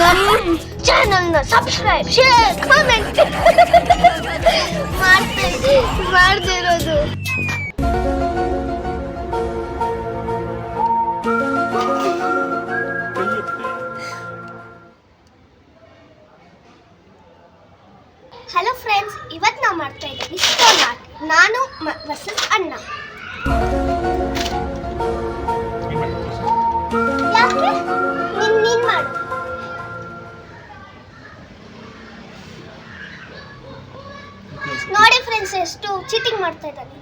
ನನ್ನ ಚಾನಲ್ನ subscribe share comment ಮಾಡ್ತಿರೋದು. ಹಲೋ ಫ್ರೆಂಡ್ಸ್, ಇವತ್ತು ನಾವು ಮಾಡ್ತಾ ಇದ್ದೀವಿ ಸ್ಟೋನ್ ಆರ್ಟ್. ನಾನು ವರ್ಸಸ್ ಅಣ್ಣ. ಯಾಕೆ ನೀನ್ ಮಾಡು. ನೋಡಿ ಫ್ರೆಂಡ್ಸ್, ಎಷ್ಟು ಚೀಟಿಂಗ್ ಮಾಡ್ತಾ ಇದ್ದಾನೆ.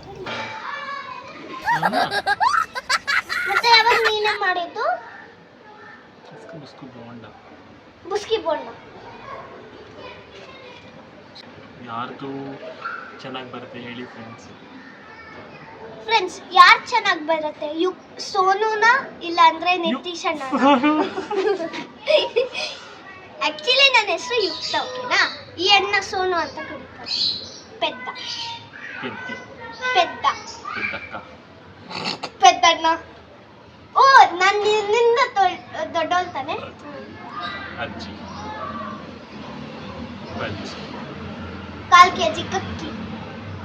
ಮತ್ತೆ ಯಾವಾಗ ನೀನೇ ಮಾಡಿದ್ದು? ಬುಸ್ಕಿ ಬೋಂಡ. ಯಾರ್ದು ಚೆನ್ನಾಗಿ ಬರುತ್ತೆ ಹೇಳಿ ಫ್ರೆಂಡ್ಸ್. ಫ್ರೆಂಡ್ಸ್, ಯಾರು ಚೆನ್ನಾಗಿ ಬರುತ್ತೆ? ಸೋನುನ ಇಲ್ಲ ಅಂದ್ರೆ ನಿತೀಶ್ ಅಣ್ಣ. ಆಕ್ಚುಲಿ ನನ್ನ ಹೆಸರು ಯುಕ್ತ, ಓಕೆನಾ? ಈ ಅಣ್ಣ ಸೋನು ಅಂತ ಕರೀತಾರೆ. ಪೆದ್ದಣ್ಣ. ಓ, ನಾನು ನಿನ್ನಿಂದ ದೊಡ್ಡವಳು ತಾನೆ? ಅಜ್ಜಿ 4 kg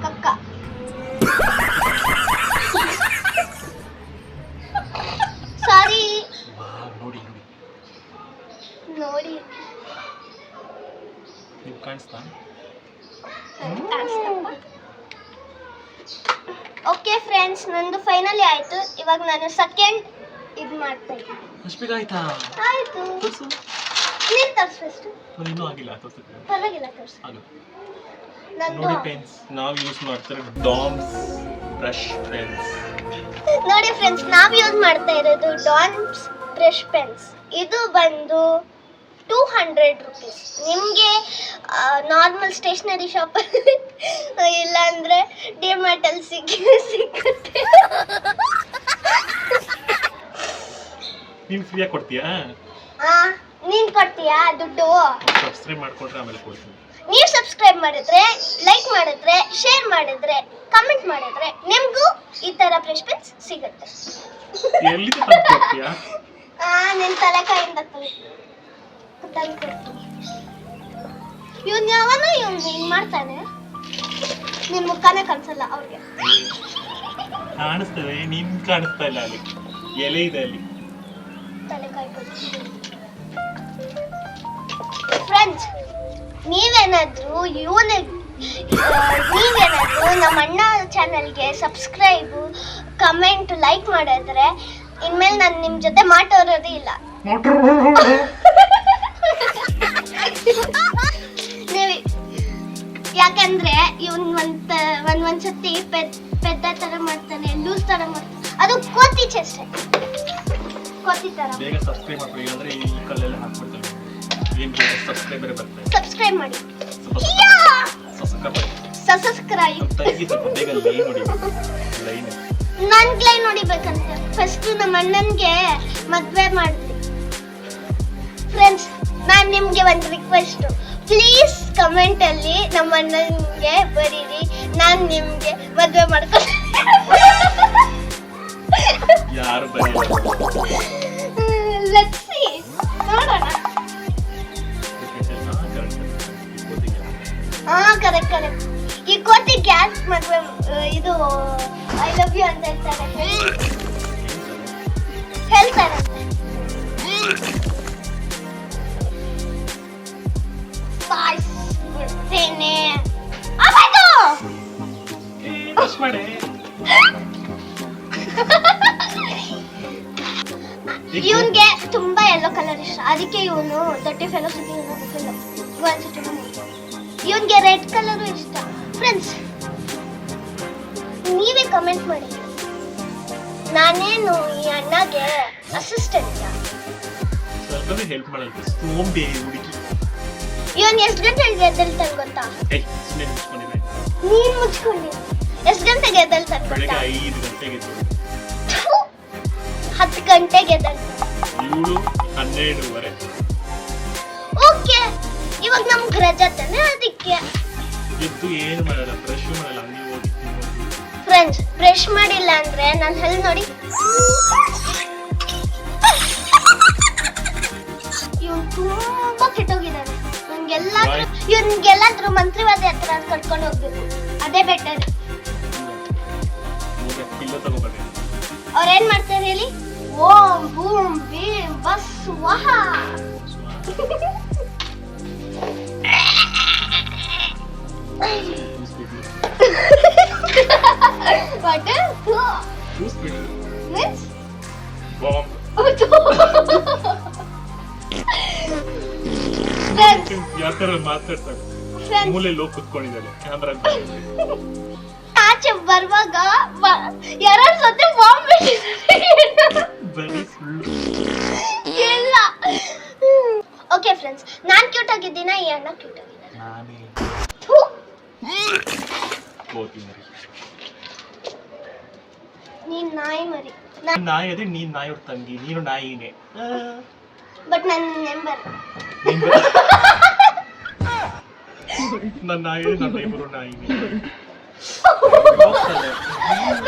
ಕಕ್ಕ. ಸಾರಿ. ನೋಡಿ ನಿಮ್ಗೆ ಕಾಣಿಸ್ತಾ? ಓಕೆ ಫ್ರೆಂಡ್ಸ್, ನಂದು ಫೈನಲಿ ಆಯ್ತು. ಇವಾಗ ನಾನು ಸೆಕೆಂಡ್ ಇದು ಮಾಡ್ತಾ ಇದ್ದೀನಿ. ಅಷ್ಟು ಬೇಗ ಆಯ್ತಾ? ಆಯ್ತು. ನೀನು ತೋರಿಸು ಫಸ್ಟ್. ಇನ್ನೂ ಆಗಿಲ್ಲ, ತೋರಿಸುತ್ತೆ. ಪರವಾಗಿಲ್ಲ, ತೋರಿಸು. ನೋಡಿ ಪೆನ್ಸ್, ನಾವು ಯೂಸ್ ಮಾಡ್ತಾರೆ ಡಾಮ್ಸ್ ಬ್ರಷ್ ಪೆನ್ಸ್. ನೋಡಿ ಫ್ರೆಂಡ್ಸ್, ನಾವು ಯೂಸ್ ಮಾಡ್ತಾ ಇರೋದು ಡಾಮ್ಸ್ ಬ್ರಷ್ ಪೆನ್ಸ್. ಇದು ಬಂದು 200 rupees. ನಿಮಗೆ ನಾರ್ಮಲ್ ಸ್ಟೇಷನರಿ ಶಾಪಲ್ಲಿ ಇಲ್ಲಾಂದರೆ ಡಿಮಾರ್ಟಲ್ಲಿ ಸಿಗುತ್ತೆ. ನೀನು ಫ್ರೀಯಾಗಿ ಕೊಡ್ತೀಯಾ? ನೀನು ಕೊಡ್ತೀಯಾ ದುಡ್ಡು? ಸಬ್ಸ್ಕ್ರೈಬ್ ಮಾಡ್ಕೊಂಡ್ರೆ ಆಮೇಲೆ ಕೊಡ್ತೀನಿ. ನೀವು ಸಬ್ಸ್ಕ್ರೈಬ್ ಮಾಡಿದ್ರೆ, ಲೈಕ್ ಮಾಡಿದ್ರೆ, ಶೇರ್ ಮಾಡಿದ್ರೆ, ಕಮೆಂಟ್ ಮಾಡಿದ್ರೆ ನಿಮಗೂ ಈ ಥರ ಬ್ರಷ್ ಪೆನ್ಸ್ ಸಿಗುತ್ತೆ. ಎಲ್ಲಿಂದ ತಂದು ಕೊಡ್ತೀಯಾ? ನಿನ್ನ ತಲೆಕಾಯಿಂದ ತಂದು ಕೊಡ್ತೀನಿ. ಇವನು ಯಾವನೋ ಹಿಂಗೆ ಮಾಡ್ತಾನೆ. ನಿನ್ನ ಮುಖಾನೇ ಕಾಣಿಸಲ್ಲ ಅವ್ರಿಗೆ. ಕಾಣಿಸ್ತದೆ, ನಿನ್ ಕಾಣಿಸ್ತಾ ಇಲ್ಲ. ಅಲ್ಲಿ ಎಲೆ ಇದೆ, ಅಲ್ಲಿ ತಲೆಕಾಯಿ. ಫ್ರೆಂಡ್ಸ್, ನೀವೇನಾದ್ರೂ ನಮ್ಮ ಅಣ್ಣ ಚಾನಲ್ಗೆ ಸಬ್ಸ್ಕ್ರೈಬು, ಕಮೆಂಟ್, ಲೈಕ್ ಮಾಡಿದ್ರೆ ಇನ್ಮೇಲೆ ನಾನು ನಿಮ್ಮ ಜೊತೆ ಮಾತಾಡೋದೇ ಇಲ್ಲ. ಯಾಕಂದ್ರೆ ಇವನ್ ಒಂದ್ಸತಿ ಪೆದ್ದ ತರ ಮಾಡ್ತಾನೆ, ಲೂಸ್ ತರ ಮಾಡ್ತಾನೆ. ಅದು ಕೋತಿ ಚೆಸ್ಟ್, ಕೋತಿ ತರ. ಬೇಗ ಸಬ್ಸ್ಕ್ರೈಬ್ ಮಾಡ್ಕೊಳ್ಳಿ, ಅಂದ್ರೆ ಈ ಕಲ್ಲೆಲ್ಲ ಹಾಕ್ಬಿಡ್ತಾರೆ. ಏನು ಸಬ್ಸ್ಕ್ರೈಬರ್ ಬರ್ತಾರೆ. ಸಬ್ಸ್ಕ್ರೈಬ್ ಮಾಡಿ. ಸಬ್ಸ್ಕ್ರೈಬ್ ಬೇಗ ಲೈನ್ ನೋಡಿ. ನನ್ಗೆ ಲೈನ್ ನೋಡಿಬೇಕಂತ ಫಸ್ಟ್ ನಮ್ಮ ಅಣ್ಣನ್ಗೆ ಮದ್ವೆ ಮಾಡ್ತೀನಿ. ಫ್ರೆಂಡ್ಸ್, ನಾನು ನಿಮ್ಗೆ ಒಂದು ರಿಕ್ವೆಸ್ಟ್, ಪ್ಲೀಸ್ ಕಮೆಂಟ್ ಅಲ್ಲಿ ನಮ್ಮ ಅಣ್ಣನ್ಗೆ ಬರೀರಿ, ನಾನು ನಿಮ್ಗೆ ಮದ್ವೆ ಮಾಡ್ಕೊಂಡು. ಯಾರು ಬರೀಲ್ಲ. ಲೆಟ್ಸ್ ಸಿ, ನೋಡೋಣ. ಕರೆಕ್ಟ್. ಈ ಕೋತಿ ಗ್ಯಾಸ್ ಮದ್ವೆ ಇದು ಐ ಲವ್ ಯು ಅಂತ ಹೇಳ್ತಾರೆ. ಬಾಯ್ಸ್ಬಿಡ್ತೇನೆ. ಇವನ್ಗೆ ತುಂಬಾ ಯೆಲ್ಲೋ ಕಲರ್ ಇಷ್ಟ, ಅದಕ್ಕೆ ಇವನು ದೊಡ್ಡ ಫೆಲೋ ಇವನ್ಗೆ ರೆಡ್ ಕಲರ್ ಇಷ್ಟ. ಫ್ರೆಂಡ್ಸ್, ನೀವೇ ಕಮೆಂಟ್ ಮಾಡಿ, ನಾನೇನು ಈ ಅಣ್ಣಗೆ ಅಸಿಸ್ಟೆಂಟ್? ಹೆಲ್ಪ್ ಮಾಡಲ್ಲ, ಸೋಂಬೇರಿ ಹುಡುಗಿ. ಇವನ್ ಎಷ್ಟು ಗಂಟೆಗೆ ಎದ್ದೇಳ್ತಾನೆ ಗೊತ್ತಾ? ನೀನ್ ಮುಚ್ಕೊಂಡಿ ಎಷ್ಟು ಗಂಟೆಗೆ ಎದ್ದೇಳ್ತಾನೆ ಗೊತ್ತಾ? 5 ಗಂಟೆಗೆ 10 ಗಂಟೆಗೆ ಎದ್ದೇಳ್ತಾನೆ. 12:30. ಓಕೆ, ಇವಾಗ ನಮ್ಗೆ ರಜೆ ತಾನೆ, ಅದಕ್ಕೆ ಎದ್ದು ಏನು ಮಾಡಲ್ಲ, ಬ್ರಷ್ ಮಾಡಲ್ಲ, ಹಂಗೆ ಹೋಗಿ. ಫ್ರೆಂಡ್ಸ್, ಬ್ರಷ್ ಮಾಡಿಲ್ಲ ಅಂದ್ರೆ ನನ್ನ ಹಲ್ಲು ನೋಡಿ ಇವ್ನಿಗೆಲ್ಲಾದ್ರೂ ಮಂತ್ರಿವಾದಿ ಹತ್ರ ಕರ್ಕೊಂಡು ಹೋಗ್ಬೇಕು, ಅದೇ ಬೆಟರ್. ಈಗ ಪಿಲ್ಲ ತಗೋಬರ್ರಿ. ಅವ್ರೇನ್ ಮಾಡ್ತಾರೆ ಹೇಳಿ? ಓಂ ಬೂಮ್ ಬೀಮ್ ಬಸ್ ವಾಹ. What? Too speed. Means? Bomb. Friends, ಯಾವ ತರ ಮಾತಾಡ್ತಾರೆ? friends. ಮೂಲೆಯಲ್ಲಿ ಹೋಗಿ ಕುತ್ಕೊಂಡಿದ್ದಾರೆ ಕ್ಯಾಮ್ರಾ. ಆಚೆ ಬರುವಾಗ ಎರಡು ಸತಿ ಬಾಂಬ್ ಬಿಟ್ಟಿದ್ದಾರೆ. ಬರೀ ಸುಳ್ಳು. ಇಲ್ಲ. ಓಕೆ ಫ್ರೆಂಡ್ಸ್, ನಾನ್ ಕ್ಯೂಟ್ ಆಗಿದ್ದೀನ, ಈ ಅಣ್ಣ ಕ್ಯೂಟ್ ಆಗಿದ್ದಾನೆ? ನಾನೇ ಥು. ಕೋತಿ ಮರಿ. ನೀನ್ ನಾಯಿ ಮರಿ. ನಾಯಿ ಅದೇ, ನೀನ್ ನಾಯಿಯವ್ರ ತಂಗಿ, ನೀನು ನಾಯಿನೇ. ಬಟ್ ನನ್ನ ನೆಂಬರ್. ನನ್ನ ನಾಯಿ, ನನ್ನ ಇಬ್ಬರು ನಾಯಿನೇ.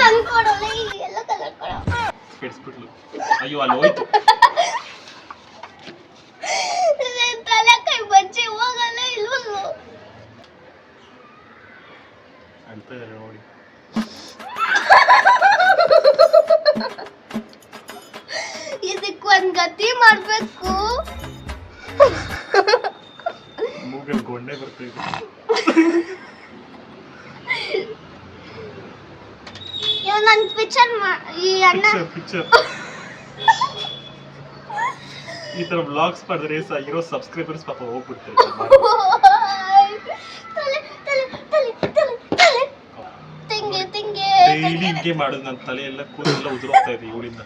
ನನ್ ಕೊಡಲ್ಲ, ಇಲ್ಲಿ ಎಲ್ಲ ಕಲರ್ ಕೊಡ. ಕೆಡ್ಸ್ಬಿಟ್ಲು. ಅಯ್ಯೋ ಅಲ್ಲಿ ಹೋಯ್ತು. ತಲೆ ಕೈ ಬಜ್ಜಿ ಹೋಗಲ್ಲ ಇಲ್ವಲ್ಲ. ಅಳ್ತಾ ಇದ್ದಾರೆ ನೋಡಿ. ಇದಕ್ಕೆ ಒಂದ್ ಗತಿ ಮಾಡ್ಬೇಕು. ಮೂಗಲ್ ಗೊಂಡೆ ಬರ್ತಾ ಇದೆ. ಇವ್ ನನ್ ಪಿಕ್ಚರ್ ಈ ಅಣ್ಣ ಪಿಕ್ಚರ್ ಈ ತರ ಬ್ಲಾಗ್ಸ್ ಮಾಡಿದ್ರೆ ಇರೋ ಸಬ್ಸ್ಕ್ರೈಬರ್ಸ್ ಪಾಪ ಹೋಗ್ಬಿಡ್ತಾರೆ. ತಲೆ ತಲೆ ತಲೆ ತಲೆ ತಲೆ ತಿಂಗೆ ತಿಂಗೆ ಡೈಲಿ ಹಿಂಗೆ ಮಾಡೋದು. ನನ್ನ ತಲೆ ಎಲ್ಲ ಕೂದಲೆಲ್ಲ ಉದುರೋಗ್ತಾ ಇದೆ ಇವಳಿಂದ.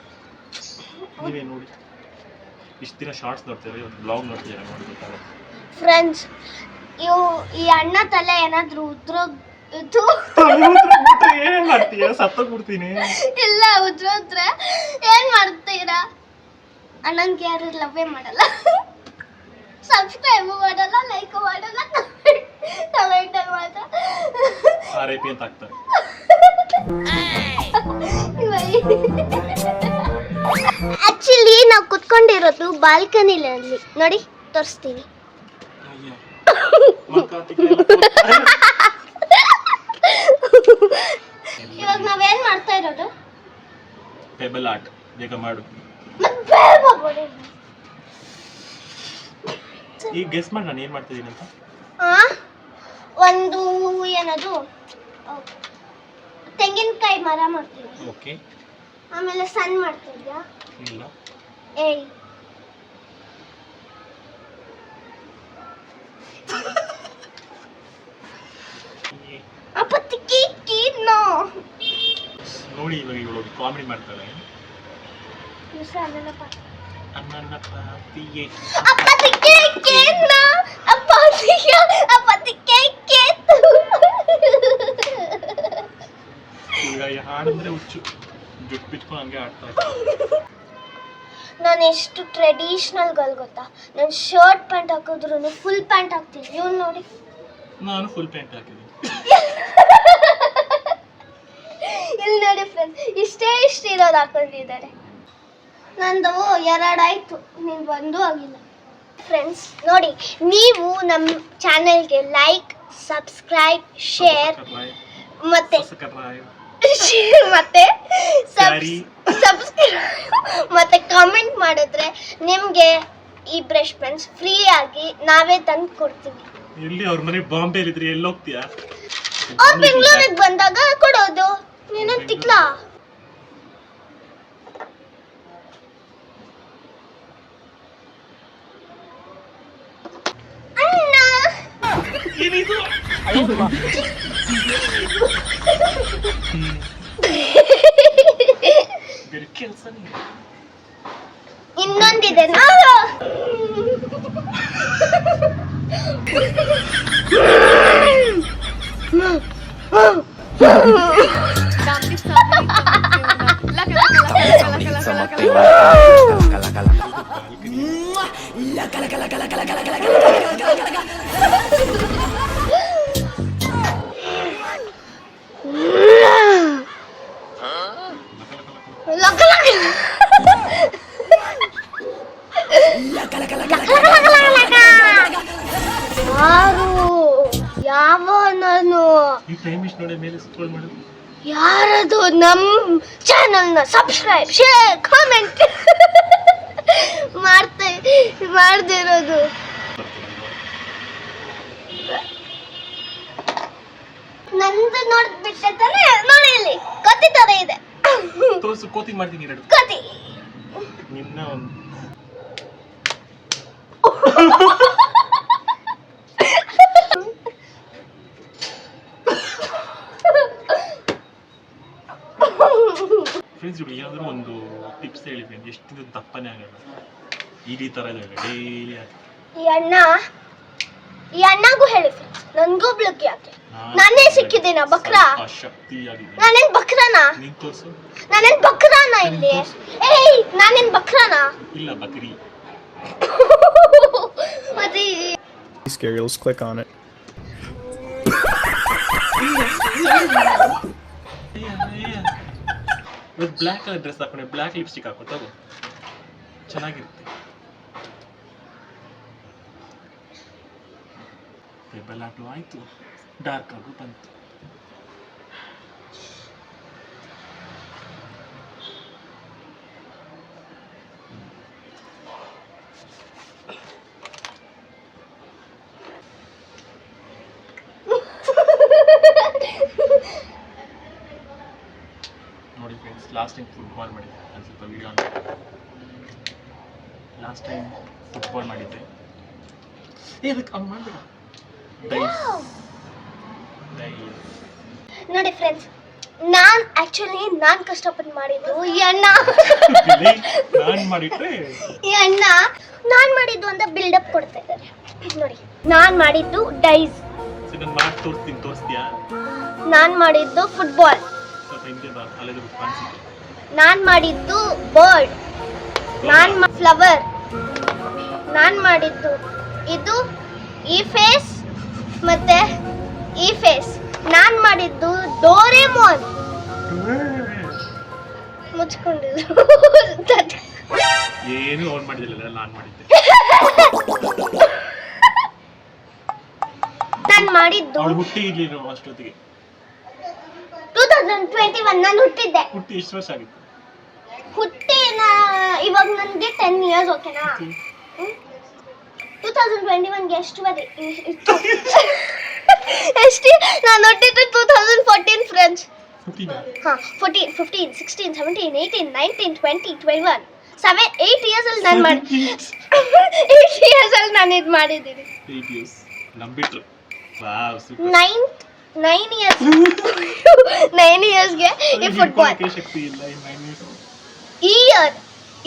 ನೀವೇ ನೋಡಿ, ಇಷ್ಟು ದಿನ ಶಾರ್ಟ್ಸ್ ನೋಡ್ತೀರಾ, ಇವತ್ತು ಬ್ಲಾಗ್ ನೋಡ್ತೀರಾ ನೋಡ್ಬೇಕಾದ್ರೆ. ಫ್ರೆಂಡ್ಸ್, ಈ ಅಣ್ಣ ತಲೆ ಏನಾದ್ರು ಉದ್ರೋಗ್ತು ಏನ್ ಮಾಡ್ತೀಯ? ಸತ್ತೋಗ್ಬಿಡ್ತೀನಿ. ಇಲ್ಲ, ಉದ್ರೋದ್ರೆ ಏನ್ ಮಾಡ್ತೀರಾ? ಅಣ್ಣನ್ಗೆ ಯಾರು ಲವ್ವೇ ಮಾಡಲ್ಲ, ಸಬ್ಸ್ಕ್ರೈಬ್ ಮಾಡಲ್ಲ, ಲೈಕ್ ಮಾಡಲ್ಲ, ಕಮೆಂಟ್ ಮಾತ್ರ RIP ಅಂತ ಹಾಕ್ತಾರೆ. ಆಕ್ಚುಲಿ ನಾವು ಕುತ್ಕೊಂಡಿರೋದು ಬಾಲ್ಕನಿಲಿ ನೋಡಿ, ತೋರಿಸ್ತೀನಿ. ಇವಾಗ ನಾವೇನ್ ಮಾಡ್ತಾ ಇರೋದು? Table art. ಬೇಗ ಮಾಡು. ಈಗ ಗೆಸ್ ಮಾಡಿ ನಾನು ಏನ್ ಮಾಡ್ತಿದ್ದೀನಿ ಅಂತ. ಒಂದು ಏನದು ತೆಂಗಿನಕಾಯಿ ಮರ ಮಾಡ್ತೀವಿ. ಓಕೆ. ಆಮೇಲೆ ಸಣ್ಣ ಮಾಡ್ತಿದ್ಯಾ? ಇಲ್ಲ. ಏಯ್, ಅಪ್ಪತ್ತಿಕ್ಕಿ ಕೀನೋ ನೋಡಿ, ಇವಾಗ ಇವಳು ಕಾಮಿಡಿ ಮಾಡ್ತಾಳೆ. ಅಲ್ಲಪ್ಪ, ಅನ್ನ ಪಾತಿಯೇ ಅಪ್ಪತ್ತಿಕ್ಕಿ ಕೀನೋ, ಅಪ್ಪತ್ತಿಕ್ಕಿ ಕೇತು. ಈಗ ಹಾಡಂದ್ರೆ ಹುಚ್ಚು, ಜುಟ್ಟು ಬಿಚ್ಕೊಂಡು ಹಂಗೆ ಆಡ್ತಾ ಇರ್ತಾರೆ. ನಾನು ಎಷ್ಟು ಟ್ರೆಡಿಷನಲ್ ಗರ್ಲ್ ಗೊತ್ತಾ? ನಾನು ಶರ್ಟ್ ಪ್ಯಾಂಟ್ ಹಾಕಿದ್ರು ಫುಲ್ ಪ್ಯಾಂಟ್ ಹಾಕ್ತೀನಿ. ಇವ್ನು ನೋಡಿ, ನಾನು ಫುಲ್ ಪ್ಯಾಂಟ್ ಹಾಕಿದ್ದೀನಿ. ಇಲ್ಲಿ ನೋಡಿ ಫ್ರೆಂಡ್ಸ್, ಇಷ್ಟೇ ಇರೋದು ಹಾಕೊಂಡಿದ್ದಾರೆ. ನಂದು ಎರಡಾಯ್ತು, ನೀನು ಒಂದೂ ಆಗಿಲ್ಲ. ಫ್ರೆಂಡ್ಸ್ ನೋಡಿ, ನೀವು ನಮ್ಮ ಚಾನೆಲ್ಗೆ ಲೈಕ್, ಸಬ್ಸ್ಕ್ರೈಬ್, ಶೇರ್ ಮತ್ತೆ ಮತ್ತೆ ಸಬ್ಸ್ಕ್ರೈಬ್ ಮತ್ತೆ ಕಮೆಂಟ್ ಮಾಡಿದ್ರೆ ನಿಮ್ಗೆ ಈ ಬ್ರಷ್ ಪೆನ್ಸ್ ಫ್ರೀ ಆಗಿ ನಾವೇ ತಂದು ಕೊಡ್ತೀವಿ. ಎಲ್ಲಿ ಅವ್ರ ಮನೆ ಬಾಂಬೆ ಇದ್ರೆ ಎಲ್ಲಿ ಹೋಗ್ತೀಯಾ? ಅವ್ರು ಬೆಂಗಳೂರಿಗೆ ಬಂದಾಗ ಕೊಡೋದು. ನೀನು ತಿಕ್ಲಾ? ಅಣ್ಣ ಏನಿದು? ಬೇರೆ ಕೆಲಸನೇ ಇಲ್ಲ. ಇನ್ನೊಂದಿದೆ ನೋಡು. ಯಾರು ಈ ಟೈಮ್ ಇಷ್ಟು ನೋಡಿ ಮೇಲೆ ಸ್ಕ್ರೋಲ್ ಮಾಡು. ಯಾರದು ನಮ್ ಚಾನಲ್ನ ಸಬ್ಸ್ಕ್ರೈಬ್ ಶೇರ್ ಕಾಮೆಂಟ್ ಮಾಡ್ದಿರೋದು. ನಂದು ನೋಡ್ಬಿಟ್ಟೆ ತಾನೆ, ನೋಡಿ ಇಲ್ಲಿ ಕತ್ತಿ ತರ ಇದೆ. ತೋರಿಸು, ಕೋತಿ ಮಾಡ್ತೀನಿ ಎರಡು. ಕತ್ತಿ ನಿನ್ನ ಒಂದು ಫ್ರೆಂಡ್ಸ್, ಇವ್ರು ಏನಾದರೂ ಒಂದು ಟಿಪ್ಸ್ ಹೇಳಿ ಫ್ರೆಂಡ್ಸ್, ಎಷ್ಟು ದಿನ ದಪ್ಪನೇ ಆಗಲ್ಲ. ಈ ಥರ ಇದೆ ಡೈಲಿ. ಈ ಅಣ್ಣಗೂ ಹೇಳಿ ಫ್ರೆಂಡ್ಸ್, ನನ್ಗೊಬ್ಳಕ್ಕೆ ಯಾಕೆ ನಾನೇ ಸಿಕ್ಕಿದ್ದೀನ ಬಕ್ರ? ಶಕ್ತಿಯಾಗಿದೆ. ನಾನೇನ್ ಬಕ್ರನಾ? ನೀನ್ ತೋರ್ಸು. ನಾನೇನ್ ಬಕ್ರಾನ ಇಲ್ಲಿ? ಏಯ್, ನಾನೇನ್ ಬಕ್ರಾನ? ಇಲ್ಲ, ಬಕ್ರಿ. ಮತ್ತೆ scary, let's click on it. Black colour dress ಹಾಕೊಂಡೆ, ಬ್ಲ್ಯಾಕ್ ಲಿಪ್ಸ್ಟಿಕ್ ಹಾಕೋ, ತಗೋ, ಚೆನ್ನಾಗಿರುತ್ತೆ. ಟೇಬಲ್ ಆಟು ಆಯ್ತು, ಡಾರ್ಕ್ ಆಗು ಬಂತು. ನೋಡಿ ಫ್ರೆಂಡ್ಸ್, ಲಾಸ್ಟ್ ಟೈಮ್ ಫುಟ್ಬಾಲ್ ಮಾಡಿದ್ದೆ. ನಾನು ಸ್ವಲ್ಪ ವಿಡಿಯೋ ಲಾಸ್ಟ್ ಟೈಮ್ ಫುಟ್ಬಾಲ್ ಮಾಡಿದ್ದೆ. ಅದಕ್ಕೆ ಅವ್ನು ಮಾಡಬೇಡ. ನೋಡಿ ಫ್ರೆಂಡ್ಸ್, ನಾನ್ ಕಷ್ಟಪಟ್ಟು ಮಾಡಿದ್ದು ಈ ಅಣ್ಣ ನಾನು ಮಾಡಿಟ್ರೆ ಈ ಅಣ್ಣ ನಾನ್ ಮಾಡಿದ್ದು ಅಂತ ಬಿಲ್ಡಪ್ ಕೊಡ್ತಾ ಇದ್ದಾರೆ. ನೋಡಿ, ನಾನ್ ಮಾಡಿದ್ದು ಡೈಸ್. ನಾನು ಮಾಡಿ ತೋರಿಸ್ತೀನಿ, ತೋರಿಸ್ತೀಯಾ? ನಾನ್ ಮಾಡಿದ್ದು ಫುಟ್ಬಾಲ್. ಸ್ವಲ್ಪ ಹಿಂದೆ ಬಾ, ಅಲ್ಲೇ ಕಾಣಿಸುತ್ತೆ. ನಾನ್ ಮಾಡಿದ್ದು ಬರ್ಡ್. ನಾನ್ ಫ್ಲವರ್. ನಾನ್ ಮಾಡಿದ್ದು ಇದು, ಈ ಫೇಸ್ ಮತ್ತೆ ಈ ಫೇಸ್. ನಾನ್ ಮಾಡಿದ್ದು ಡೋರೆಮೋನ್. ಮುಚ್ಕೊಂಡಿದ್ದು ಏನು ಅವ್ನು ಮಾಡಿದಿಲ್ಲ, ನಾನು ಮಾಡಿದ್ದೆ. ನಾನ್ ಮಾಡಿದ್ದು ಅವಳು ಹುಟ್ಟಿ ಇರ್ಲಿಲ್ಲ ಅಷ್ಟೊತ್ತಿಗೆ. 2021 ನಾನು ಹುಟ್ಟಿದ್ದೆ. ಹುಟ್ಟಿ ಎಷ್ಟು ವರ್ಷ ಆಗಿತ್ತು? ಇವಾಗ ನನಗೆ 10 years. ಓಕೆನಾ? 2021ಗೆ ಎಷ್ಟು ಬರೀ ಇತ್ತು? ಎಷ್ಟು? ನಾನು ಹುಟ್ಟಿದ್ದು 2014 ಫ್ರೆಂಡ್ಸ್. 14, 15, 16, 17, 18, 19, 20, 21, 8 years ಅಲ್ಲಿ ನಾನು ಮಾಡಿ 8 years ಅಲ್ಲಿ ನಾನು ಇದು ಮಾಡಿದ್ದೀನಿ. 8 years ನಂಬಿಟ್ರು. Wow, super. 9 years 9 yearsಗೆ ಈ ಫುಟ್ಬಾಲ್. ಶಕ್ತಿ ಇಲ್ಲ ಈ 9 years. ಈ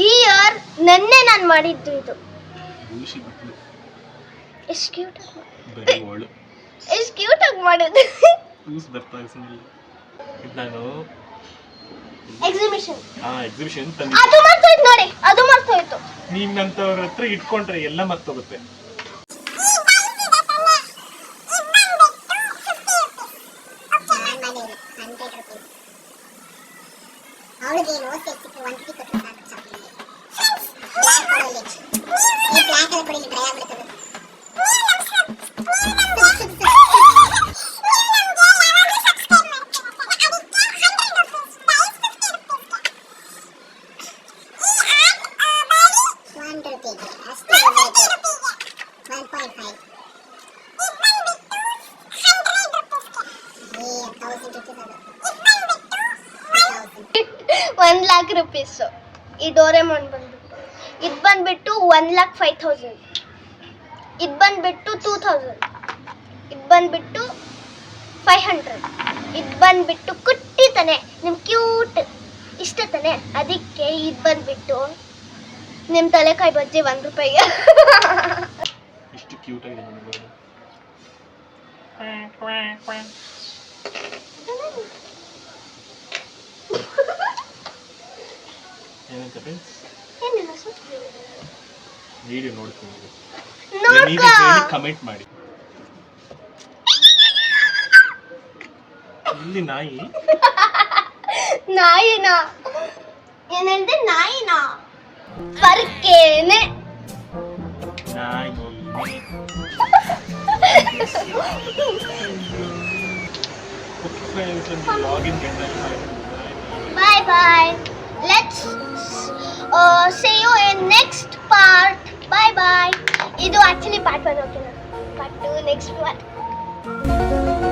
ಇಯರ್ ನೆನ್ನೆ ನಾನು ಮಾಡಿದ್ದು ಇದು. ಖುಷಿ ಬಿಟ್ಲು. ಎಷ್ಟು ಕ್ಯೂಟ್ ಆಗಿ ಬರೀ ಓಳು. ಎಷ್ಟು ಕ್ಯೂಟ್ ಆಗಿ ಮಾಡಿದ್ದು. ಯೂಸ್ ಬರ್ತಾ ಸುಮ್ಮನೆ. ಇದು ನಾನು ಎಕ್ಸಿಬಿಷನ್ ತಂದಿ. ಅದು ಮರ್ತೋಯ್ತು ನೋಡಿ, ಅದು ಮರ್ತೋಯ್ತು. ನೀನಂತವ್ರ ಹತ್ರ ಇಟ್ಕೊಂಡ್ರೆ ಎಲ್ಲ ಮರ್ತೋಗುತ್ತೆ. ₹1,00,000 ಈ ಡೋರೆಮೋನ್ ಬಂದ್ಬಿಟ್ಟು. ಇದು ಬಂದ್ಬಿಟ್ಟು 1,05,000. ಇದು ಬಂದ್ಬಿಟ್ಟು 2,000. ಇದು ಬಂದ್ಬಿಟ್ಟು 500. ಇದು ಬಂದ್ಬಿಟ್ಟು ಕುಟ್ಟಿ ತಾನೆ, ನಿಮ್ ಕ್ಯೂಟ್ ಇಷ್ಟ ತಾನೆ, ಅದಕ್ಕೆ ಇದು ಬಂದ್ಬಿಟ್ಟು ನಿಮ್ ತಲೆಕಾಯಿ ಬಜ್ಜಿ ₹1. ಎಷ್ಟು ಕ್ಯೂಟ್ ಆಗಿದೆ ನೋಡಿ. ಏನಂತ ಫ್ರೆಂಡ್ಸ್? ವಿಡಿಯೋ ನೋಡ್ತೀನಿ, ಕಮೆಂಟ್ ಮಾಡಿ. ಇಲ್ಲಿ ನಾಯಿನಾ? ಏನ್ ಹೇಳ್ದೆ? ನಾಯಿನಾ? ಪರ್ಕೇನೆ ನಾಯಿ. Friends login Bye bye. Let's see you in next part. Bye bye. ಇದು actually part 1 okay. Part 2 next part.